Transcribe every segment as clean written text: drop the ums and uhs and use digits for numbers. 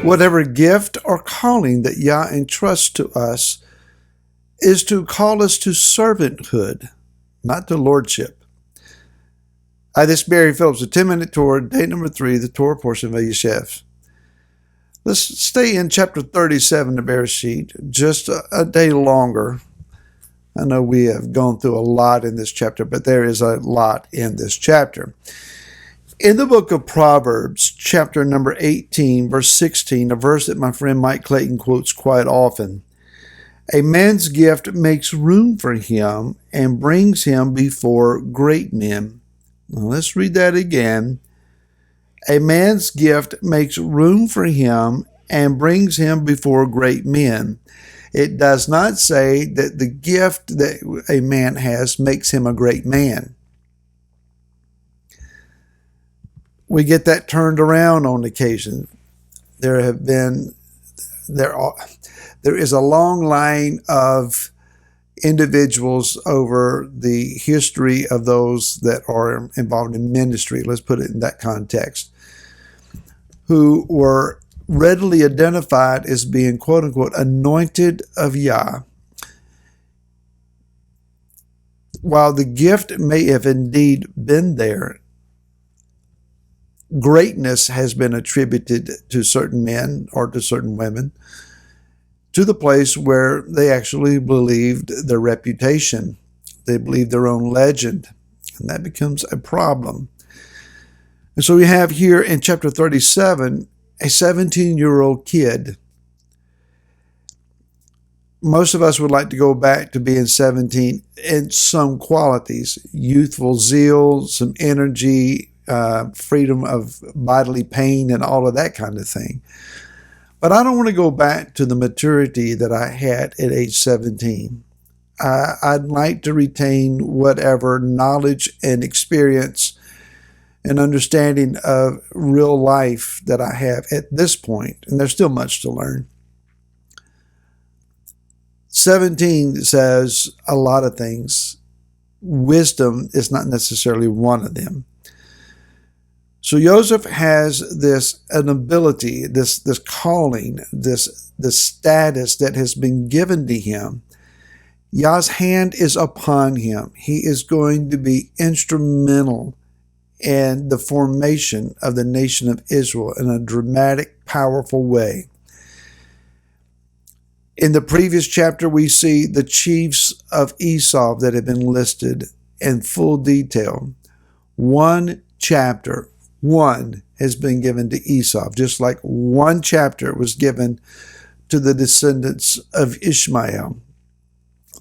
Whatever gift or calling that Yah entrusts to us is to call us to servanthood, not to lordship. This is Barry Phillips, a 10-minute Torah, day number 3, the Torah portion of Yeshev. Let's stay in chapter 37 of Bereshit, just a day longer. I know we have gone through a lot in this chapter, but there is a lot in this chapter. In the book of Proverbs, chapter number 18, verse 16, a verse that my friend Mike Clayton quotes quite often, a man's gift makes room for him and brings him before great men. Now let's read that again. A man's gift makes room for him and brings him before great men. It does not say that the gift that a man has makes him a great man. We get that turned around on occasion. There is a long line of individuals over the history of those that are involved in ministry, let's put it in that context, who were readily identified as being, quote unquote, anointed of Yah. While the gift may have indeed been there, greatness has been attributed to certain men or to certain women to the place where they actually believed their reputation. They believed their own legend, and that becomes a problem. And so we have here in chapter 37 a 17-year-old kid. Most of us would like to go back to being 17 in some qualities: youthful zeal, some energy, freedom of bodily pain, and all of that kind of thing. But I don't want to go back to the maturity that I had at age 17. I'd like to retain whatever knowledge and experience and understanding of real life that I have at this point, and there's still much to learn. 17 says a lot of things. Wisdom is not necessarily one of them. So Joseph has an ability, this calling, this status that has been given to him. Yah's hand is upon him. He is going to be instrumental in the formation of the nation of Israel in a dramatic, powerful way. In the previous chapter, we see the chiefs of Esau that have been listed in full detail. One has been given to Esau, just like one chapter was given to the descendants of Ishmael.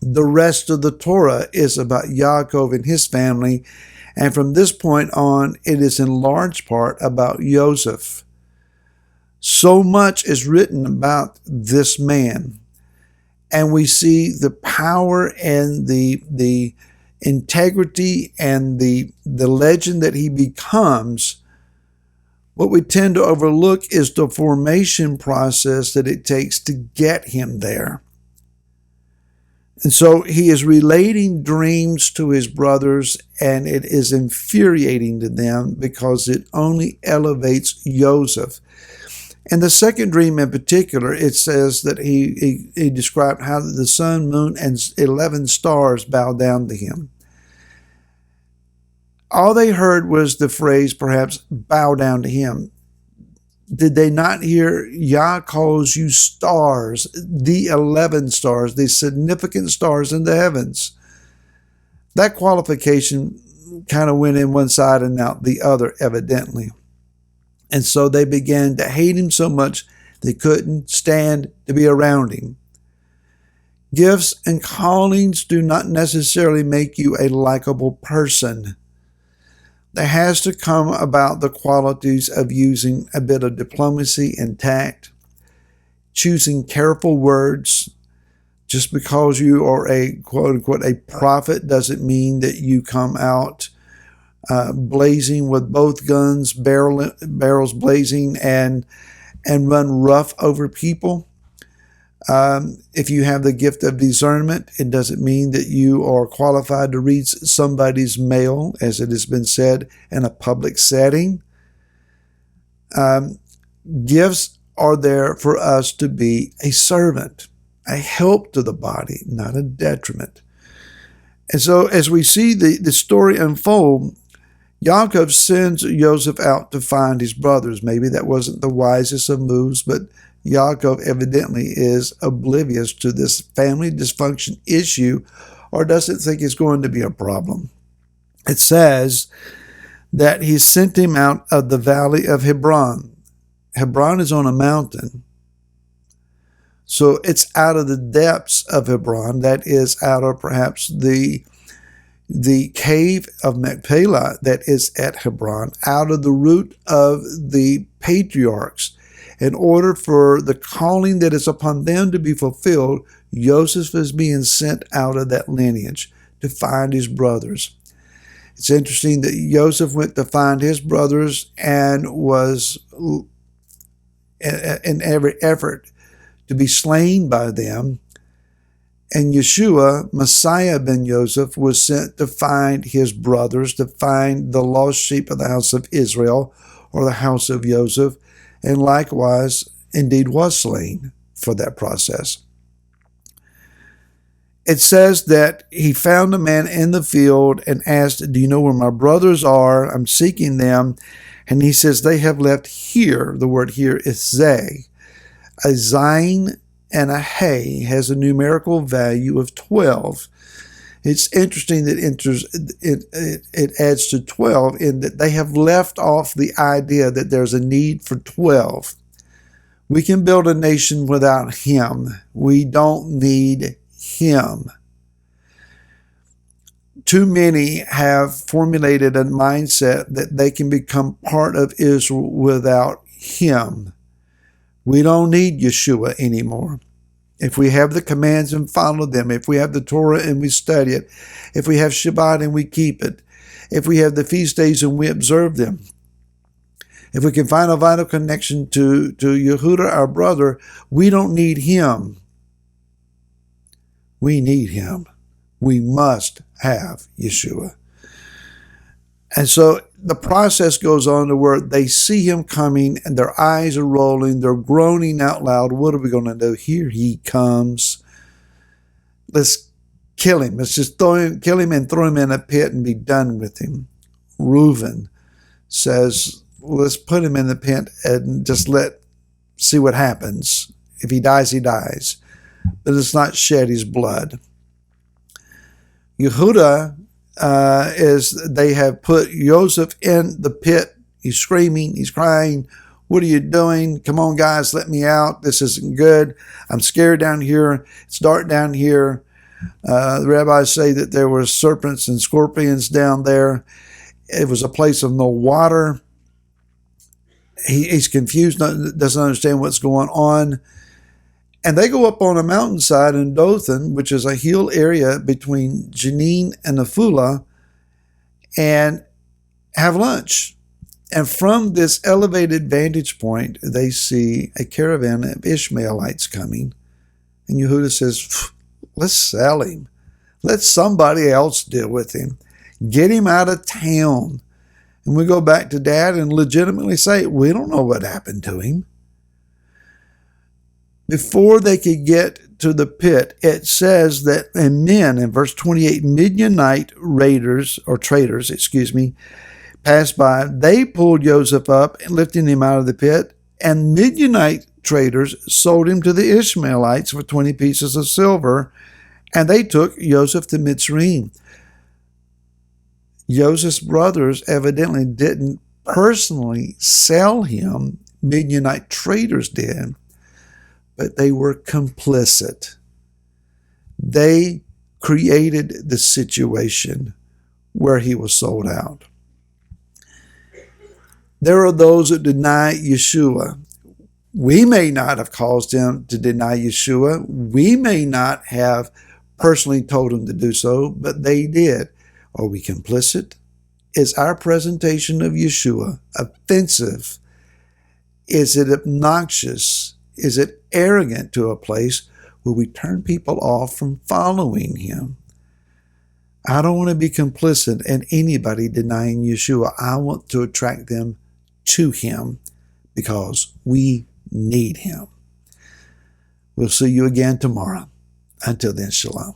The rest of the Torah is about Yaakov and his family, and from this point on, it is in large part about Joseph. So much is written about this man, and we see the power and the integrity and the legend that he becomes. What we tend to overlook is the formation process that it takes to get him there. And so he is relating dreams to his brothers, and it is infuriating to them because it only elevates Joseph. And the second dream in particular, it says that he described how the sun, moon, and 11 stars bow down to him. All they heard was the phrase, perhaps, bow down to him. Did they not hear Yah calls you stars, the 11 stars, the significant stars in the heavens? That qualification kind of went in one side and out the other, evidently. And so they began to hate him so much they couldn't stand to be around him. Gifts and callings do not necessarily make you a likable person. There has to come about the qualities of using a bit of diplomacy and tact, choosing careful words. Just because you are a quote-unquote a prophet doesn't mean that you come out blazing with both guns, barrels blazing, and run rough over people. If you have the gift of discernment, it doesn't mean that you are qualified to read somebody's mail, as it has been said, in a public setting. Gifts are there for us to be a servant, a help to the body, not a detriment. And so as we see the story unfold, Yaakov sends Joseph out to find his brothers. Maybe that wasn't the wisest of moves, but Yaakov evidently is oblivious to this family dysfunction issue, or doesn't think it's going to be a problem. It says that he sent him out of the valley of Hebron. Hebron is on a mountain. So it's out of the depths of Hebron. That is out of perhaps the cave of Machpelah that is at Hebron, out of the root of the patriarchs. In order for the calling that is upon them to be fulfilled, Joseph is being sent out of that lineage to find his brothers. It's interesting that Joseph went to find his brothers and was in every effort to be slain by them. And Yeshua, Messiah ben Joseph, was sent to find his brothers, to find the lost sheep of the house of Israel, or the house of Joseph, and likewise, indeed, was slain for that process. It says that he found a man in the field and asked, "Do you know where my brothers are? I'm seeking them." And he says, "They have left here." The word here is they. A zayin and a hey has a numerical value of 12. It's interesting that it adds to 12 in that they have left off the idea that there's a need for 12. We can build a nation without him. We don't need him. Too many have formulated a mindset that they can become part of Israel without him. We don't need Yeshua anymore. If we have the commands and follow them, if we have the Torah and we study it, if we have Shabbat and we keep it, if we have the feast days and we observe them, if we can find a vital connection to Yehuda, our brother, we don't need him. We need him. We must have Yeshua. And so the process goes on to where they see him coming and their eyes are rolling. They're groaning out loud. What are we going to do? Here he comes. Let's kill him. Let's just kill him and throw him in a pit and be done with him. Reuben says, let's put him in the pit and just see what happens. If he dies, he dies. But let's not shed his blood. Yehuda they have put Joseph in the pit. He's screaming, he's crying. What are you doing? Come on, guys, let me out. This isn't good. I'm scared down here. It's dark down here. The rabbis say that there were serpents and scorpions down there. It was a place of no water. He's confused, doesn't understand what's going on. And they go up on a mountainside in Dothan, which is a hill area between Jenin and Afula, and have lunch. And from this elevated vantage point, they see a caravan of Ishmaelites coming. And Yehuda says, let's sell him. Let somebody else deal with him. Get him out of town. And we go back to Dad and legitimately say, we don't know what happened to him. Before they could get to the pit, it says that in verse 28, Midianite traders, passed by. They pulled Joseph up and lifting him out of the pit, and Midianite traders sold him to the Ishmaelites for 20 pieces of silver, and they took Joseph to Mitzrayim. Joseph's brothers evidently didn't personally sell him. Midianite traders did. But they were complicit. They created the situation where he was sold out. There are those that deny Yeshua. We may not have caused him to deny Yeshua. We may not have personally told him to do so, but they did. Are we complicit? Is our presentation of Yeshua offensive? Is it obnoxious? Is it arrogant to a place where we turn people off from following him? I don't want to be complicit in anybody denying Yeshua. I want to attract them to him because we need him. We'll see you again tomorrow. Until then, shalom.